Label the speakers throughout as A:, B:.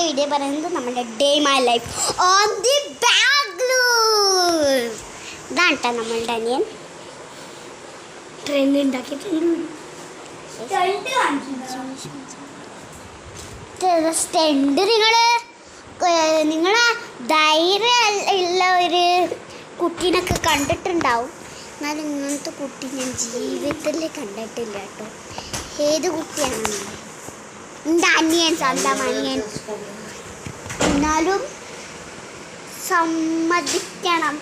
A: ഇന്നത്തെ വീഡിയോ പറയുന്നത് നമ്മുടെ day my life on the Bangalore. ഇതാണ് കേട്ടോ നമ്മളുടെ അനിയൻ ട്രെയിൻ ഉണ്ടാക്കിയിട്ടുണ്ട്. സ്റ്റണ്ട് നിങ്ങളെ ധൈര്യം ഉള്ള ഒരു കുട്ടീനൊക്കെ കണ്ടിട്ടുണ്ടാവും. എന്നാലും ഇങ്ങനത്തെ കുട്ടി ഞാൻ ജീവിതത്തിൽ കണ്ടിട്ടില്ല കേട്ടോ. ഏത് കുട്ടിയാണ് എൻ്റെ അനിയൻ, സ്വന്തം അനിയൻ. എന്നാലും സമ്മതിക്കണം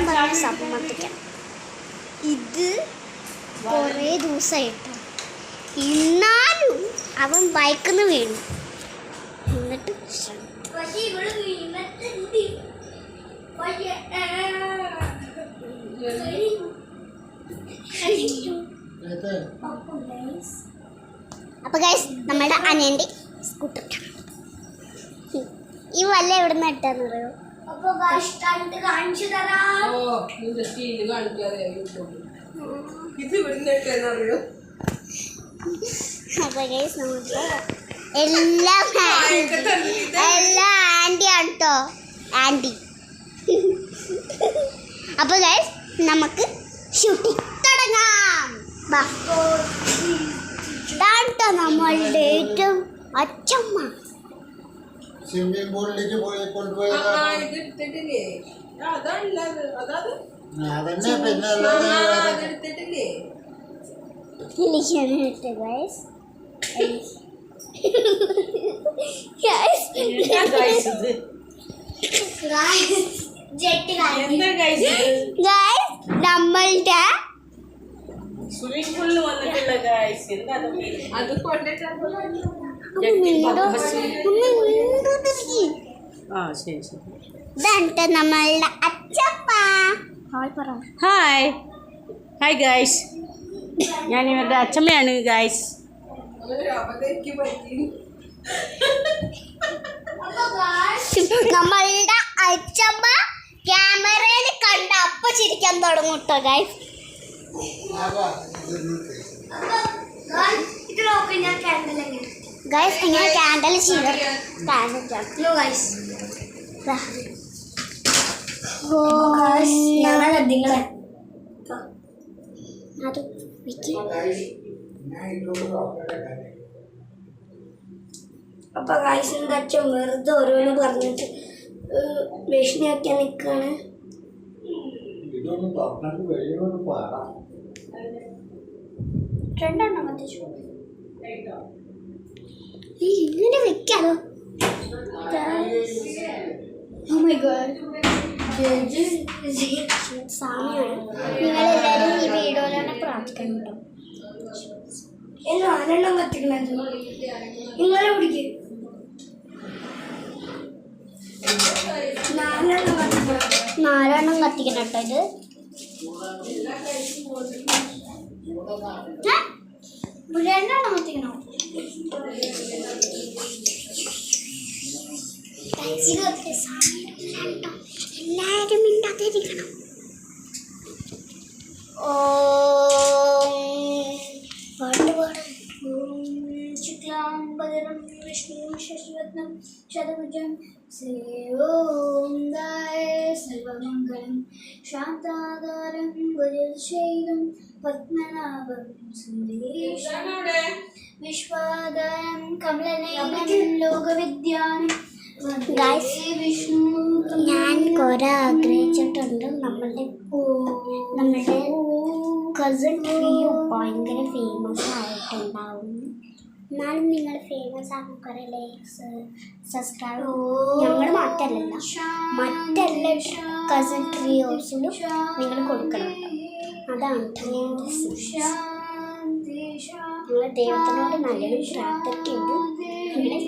A: പറഞ്ഞാൽ സമ്മതിക്കണം. ഇത് കുറേ ദിവസമായിട്ട് എന്നാലും അവൻ ബൈക്കിൽ നിന്ന് വീണു. എന്നിട്ട് അപ്പൊ ഗൈസ് നമ്മുടെ അനിയൻ്റെ സ്കൂട്ടർ ഈ വല്ല എവിടെ നിന്ന് ഇട്ടാന്ന് അറിയോ? അപ്പൊ കാണിച്ചു തരാം. അപ്പൊ ഗൈസ് നമുക്ക് എല്ലാം ആൻറ്റി ആണ് കേട്ടോ, ആൻറ്റി. അപ്പൊ ഗൈസ് നമുക്ക് ഷൂട്ടിംഗ് തുടങ്ങാം. ഇതാട്ടോ നമ്മളുടെ ഏറ്റവും അച്ഛമ്മ.
B: സ്വിമ്മിംഗ് പൂളിലേക്ക് പോയി കൊണ്ടുപോയത്
A: നമ്മളുടെ
C: സ്വിമ്മിംഗ് പൂളിൽ വന്നിട്ടുള്ള ഗൈസ് അത്
A: നമ്മളുടെ അച്ഛമ്മ.
C: ഹായ് ഹായ് ഗൈസ്, ഞാൻ ഇവരുടെ അച്ഛമ്മയാണ് ഗൈസ്.
A: നമ്മളുടെ അച്ഛമ്മ ക്യാമറയിൽ കണ്ട അപ്പൊ ചിരിക്കാൻ തുടങ്ങും കേട്ടോ ഗൈസ്. ഗൈസ് ഇങ്ങനെ ക്യാൻഡൽ ചെയ്ത് അപ്പൊ ഗൈസിന്റെ അച്ഛൻ വെറുതെ ഓരോന്ന് പറഞ്ഞിട്ട് ഭീഷണിയാക്കാൻ നിൽക്കാണ്. ഇങ്ങനെ വെക്കാലോ. സാമിയാണ്. നിങ്ങളെല്ലാരും ഈ വീഡിയോയിൽ തന്നെ പ്രാർത്ഥിക്കണം കേട്ടോ. നാലെണ്ണം കത്തിക്കണത് നിങ്ങളെ പിടിക്കും. നാലെണ്ണം കത്തിക്കണം കേട്ടോ. ഇത് രണ്ടെണ്ണം കത്തിക്കണോ? എല്ലാരും മിണ്ടാതിരിക്കണം. ശുക്ലാംബരം വിഷ്ണു ശശിരത്നം ശതഭുജം സർവമംഗളം ശാന്താകാരം ഗുരുശൈലം പത്മനാഭം സുന്ദരേശം വിശ്വാധാരം കമലനയനം ലോകവിദ്യാനം വിഷ്ണു. ഞാൻ കുറെ ആഗ്രഹിച്ചിട്ടുണ്ട് നമ്മളുടെ കസിൻ ട്രിയോ ഭയങ്കര ഫേമസ് ആയിട്ടുണ്ടാവും. എന്നാലും നിങ്ങൾ ഫേമസ് ആകുന്ന കുറേ ലൈക്സ് സബ്സ്ക്രൈബ് ഞങ്ങൾ മാത്രമല്ല മറ്റെല്ലാ കസിൻ ട്രിയോസിലും നിങ്ങൾ കൊടുക്കണം. അതാണ് ഞങ്ങൾ ദൈവത്തിനോട് നല്ലോണം പ്രാർത്ഥിക്കുന്നുണ്ട്. അങ്ങനെ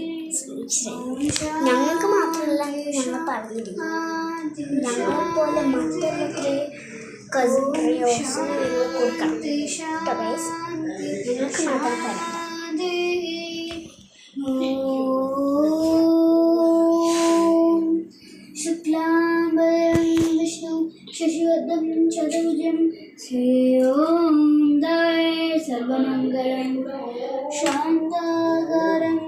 A: ഞങ്ങൾക്ക് മാത്രമല്ല ഞങ്ങൾ പറഞ്ഞിരുന്നു, ഞങ്ങളെപ്പോലെ മറ്റുള്ള കസിൻ ട്രിയോസിന് നിങ്ങൾ കൊടുക്കണം കേട്ടോ ഗൈസ്. നിങ്ങൾക്ക് മാത്രം തരാം. ശുക്ലാംബരം വിഷ്ണു ശശിവർദ്ധം ചതുർഭുജം ശ്രീയോം സർവമംഗളം ശാന്താകാരം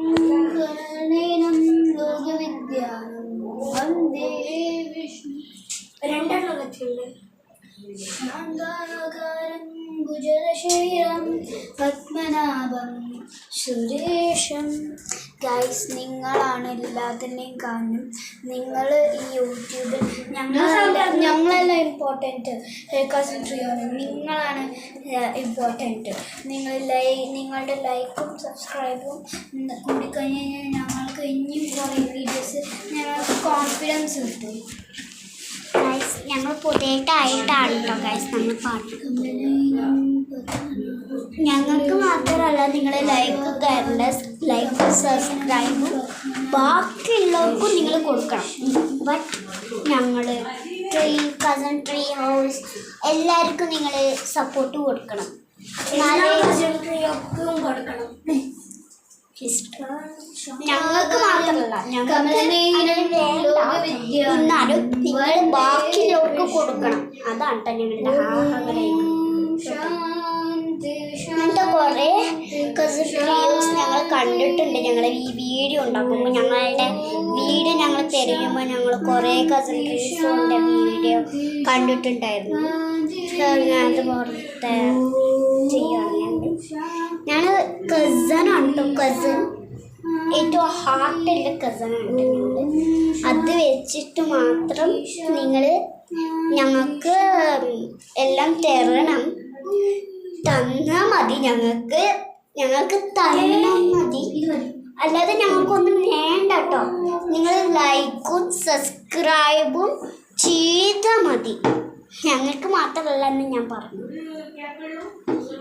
A: പത്മനാഭം സുരേഷം. ഗൈസ്, നിങ്ങളാണ് എല്ലാത്തിൻ്റെയും കാരണം. നിങ്ങൾ ഈ യൂട്യൂബിൽ ഞങ്ങളല്ല ഇമ്പോർട്ടൻറ്റ്. കസിൻ ട്രിയോന് നിങ്ങളാണ് ഇമ്പോർട്ടൻറ്റ്. നിങ്ങളുടെ ലൈക്കും സബ്സ്ക്രൈബും കൂടിക്കഴിഞ്ഞ് കഴിഞ്ഞാൽ ഞങ്ങൾക്ക് ഇനിയും കുറേ വീഡിയോസ് ഞങ്ങൾക്ക് കോൺഫിഡൻസ് കിട്ടും. ഗൈസ്, ഞങ്ങൾ പുതിയതായിട്ടാണ് കേട്ടോ ഗൈസ് നമ്മൾ പാട്ട്. ഞങ്ങൾക്ക് മാത്രമല്ല നിങ്ങൾ ലൈക്ക് തരേണ്ട, ലൈക്ക് സബ്സ്ക്രൈബും ബാക്കിയുള്ളവർക്കും നിങ്ങൾ കൊടുക്കണം. ബട്ട് ഞങ്ങൾ കസിൻ ട്രീ ഹൗസ് എല്ലാവർക്കും നിങ്ങൾ സപ്പോർട്ട് കൊടുക്കണം. ഞങ്ങൾക്ക് മാത്രമല്ല, എന്നാലും നിങ്ങൾ ബാക്കിയുള്ളവർക്ക് കൊടുക്കണം. അതാണ് ഞങ്ങളുടെ ആഗ്രഹം. അങ്ങനത്തെ കുറേ കസിൻ ട്രീസ് ഞങ്ങൾ കണ്ടിട്ടുണ്ട്. ഞങ്ങൾ ഈ വീഡിയോ ഉണ്ടാക്കുമ്പോൾ ഞങ്ങളുടെ വീഡിയോ ഞങ്ങൾ തിരയുമ്പോൾ ഞങ്ങൾ കുറേ കസിൻ ട്രീസിൻ്റെ വീഡിയോ കണ്ടിട്ടുണ്ടായിരുന്നു. അതുപോലത്തെ ഞാൻ കസനാണ് കേട്ടോ. കസൻ ഏറ്റവും ഹാർട്ടുള്ള കസനാണ് ഞങ്ങൾ. അത് വെച്ചിട്ട് മാത്രം നിങ്ങൾ ഞങ്ങൾക്ക് എല്ലാം തരണം. തന്നാൽ മതി, ഞങ്ങൾക്ക് തന്നാൽ മതി. അല്ലാതെ ഞങ്ങൾക്കൊന്നും വേണ്ട കേട്ടോ. നിങ്ങൾ ലൈക്കും സബ്സ്ക്രൈബും ചെയ്താൽ മതി. ഞങ്ങൾക്ക് മാത്രമല്ല എന്ന് ഞാൻ പറഞ്ഞു.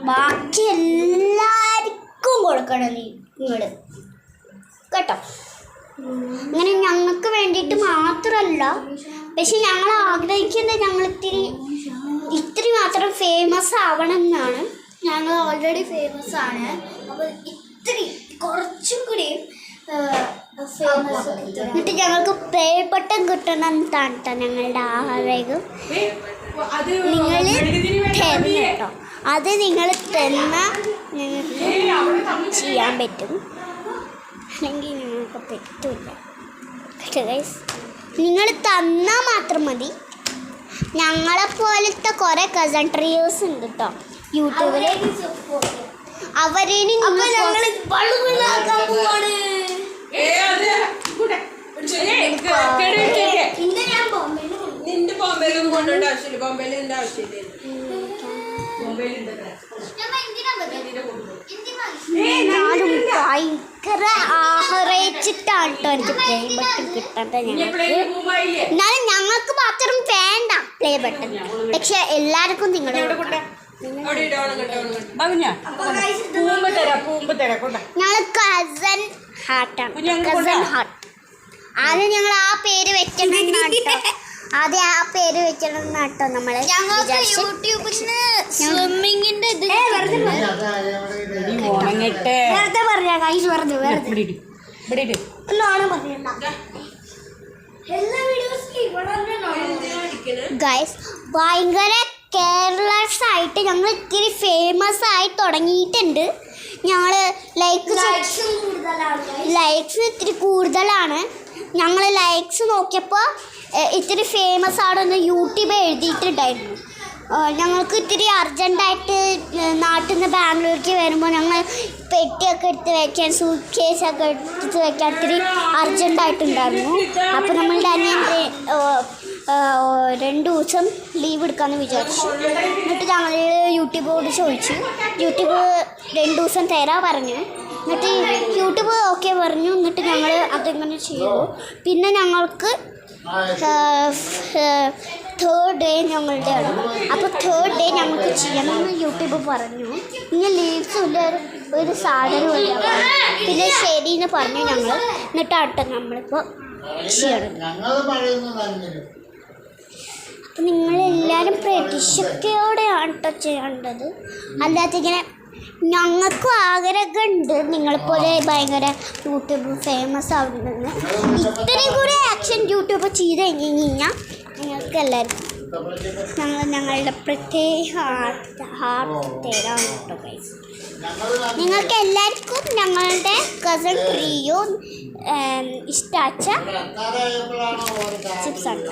A: ബാക്കി എല്ലാവർക്കും കൊടുക്കണം നിങ്ങൾ കേട്ടോ. അങ്ങനെ ഞങ്ങൾക്ക് വേണ്ടിയിട്ട് മാത്രമല്ല, പക്ഷെ ഞങ്ങൾ ആഗ്രഹിക്കുന്നത് ഞങ്ങൾ ഇത്തിരി മാത്രം ഫേമസ് ആവണം എന്നാണ്. ഞങ്ങൾ ഓൾറെഡി ഫേമസ് ആണ്. അപ്പോൾ ഇത്തിരി കുറച്ചും കൂടി ഫേമസ് എന്നിട്ട് ഞങ്ങൾക്ക് പേ ബട്ടൺ കിട്ടണം എന്നാണ് ഞങ്ങളുടെ ആഗ്രഹം. നിങ്ങൾ തരണം കേട്ടോ. അത് നിങ്ങൾ തന്നാൽ ഞങ്ങൾക്ക് ചെയ്യാൻ പറ്റും, അല്ലെങ്കിൽ ഞങ്ങൾക്ക് പറ്റില്ല കേട്ടോ ഗൈസ്. നിങ്ങൾ തന്നാൽ മാത്രം മതി. ഞങ്ങളെപ്പോലത്തെ കുറേ കസൻ ട്രിയോസ് ഉണ്ട് കേട്ടോ യൂട്യൂബിൽ. അവരേനും ഞാനും ഭയങ്കര ആഗ്രഹിച്ചിട്ടാണ് കേട്ടോ എനിക്ക് പ്ലേ ബട്ടൺ കിട്ടേണ്ടത്. എന്നാലും ഞങ്ങൾക്ക് മാത്രം വേണ്ട പ്ലേ ബട്ടൺ, പക്ഷെ എല്ലാവർക്കും നിങ്ങളുടെ ഞങ്ങൾ കസൻ ഹാർട്ടാണ്. കസൻ ഹാർട്ട് ആദ്യം ഞങ്ങൾ ആ പേര് വെക്കണം കേട്ടോ. ആദ്യം ആ പേര് വെക്കണം കേട്ടോ. നമ്മൾ യൂട്യൂബിന് സ്വിമ്മിങ്ങിന്റെ ഇത് വെറുതെ പറഞ്ഞ കൈസ് വെറുതെ ഒന്നാണ് പറഞ്ഞ ഗൈസ്. ഭയങ്കര കെയർലെസ് ആയിട്ട് ഞങ്ങൾ ഇത്തിരി ഫേമസ് ആയി തുടങ്ങിയിട്ടുണ്ട്. ഞങ്ങൾ ലൈക്സ് ഇത്തിരി കൂടുതലാണ്. ഞങ്ങൾ ലൈക്സ് നോക്കിയപ്പോൾ ഇത്തിരി ഫേമസ് ആണെന്ന് യൂട്യൂബ് എഴുതിയിട്ടുണ്ടായിരുന്നു. ഞങ്ങൾക്ക് ഇത്തിരി അർജൻറ്റായിട്ട് നാട്ടിൽ നിന്ന് ബാംഗ്ലൂർക്ക് വരുമ്പോൾ ഞങ്ങൾ പെട്ടിയൊക്കെ എടുത്ത് വയ്ക്കാൻ, സൂട്ട് കേസൊക്കെ എടുത്ത് വയ്ക്കാൻ ഇത്തിരി അർജൻറ്റായിട്ടുണ്ടായിരുന്നു. അപ്പോൾ നമ്മളുടെ അനിയൻ 2 ദിവസം ലീവ് എടുക്കാമെന്ന് വിചാരിച്ചു. എന്നിട്ട് ഞങ്ങൾ യൂട്യൂബോട് ചോദിച്ചു. യൂട്യൂബ് 2 ദിവസം തരാൻ പറഞ്ഞു. എന്നിട്ട് യൂട്യൂബ് ഓക്കെ പറഞ്ഞു. എന്നിട്ട് ഞങ്ങൾ അതെങ്ങനെ ചെയ്തു. പിന്നെ ഞങ്ങൾക്ക് 3rd ഡേ ഞങ്ങളുടെ ആണ്. അപ്പോൾ 3rd ഡേ ഞങ്ങൾക്ക് ചെയ്യണമെന്ന് യൂട്യൂബ് പറഞ്ഞു. ഇനി ലീവ്സും ഇല്ല, ഒരു സാധനമില്ല. പിന്നെ ശരിയെന്ന് പറഞ്ഞു ഞങ്ങൾ. എന്നിട്ടാട്ടെ നമ്മളിപ്പോൾ ചെയ്യണം. അപ്പം നിങ്ങളെല്ലാവരും പ്രതീക്ഷയോടെയാണ് കേട്ടോ ചെയ്യേണ്ടത്. അല്ലാതെ ഇങ്ങനെ ഞങ്ങൾക്കും ആഗ്രഹമുണ്ട് നിങ്ങളെപ്പോലെ ഭയങ്കര യൂട്യൂബ് ഫേമസ് ആവുന്നുണ്ടെന്ന്. ഇത്രയും കൂടി ആക്ഷൻ യൂട്യൂബ് ചെയ്ത് കഴിഞ്ഞ് കഴിഞ്ഞാൽ നിങ്ങൾക്ക് എല്ലാവർക്കും ഞങ്ങളുടെ പ്രത്യേക ഹാർട്ട് തരാം കേട്ടോ ഗൈസ്. നിങ്ങൾക്ക് എല്ലാവർക്കും ഞങ്ങളുടെ കസൻ ട്രിയോ ഇഷ്ടാച്ച ചിപ്സാണ്.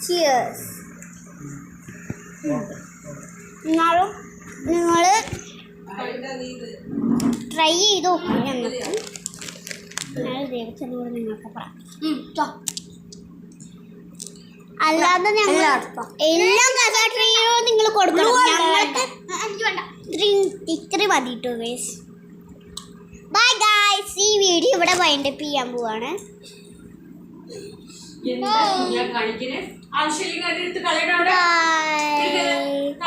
A: Cheers. എന്നാലും നിങ്ങൾ ട്രൈ ചെയ്ത് നോക്കും ഞങ്ങൾക്ക് ഞാൻ ദേവച്ചനോട് നിങ്ങൾക്ക് പറയാം അല്ലാതെ ഞങ്ങൾ എല്ലാം കസാട്രിയോ നിങ്ങൾ കൊടുക്കണം ഞങ്ങൾക്ക് ഇത്ര മതി കേട്ടോ ഗൈസ് ബൈ ഗൈസ് ഈ വീഡിയോ ഇവിടെ വൈൻഡപ്പ് ചെയ്യാൻ പോവാണ്
C: എന്താ ഞാൻ കാണിക്കണേ ആവശ്യമില്ലെങ്കിൽ അതെടുത്ത് കളയണം അവിടെ
A: ബൈ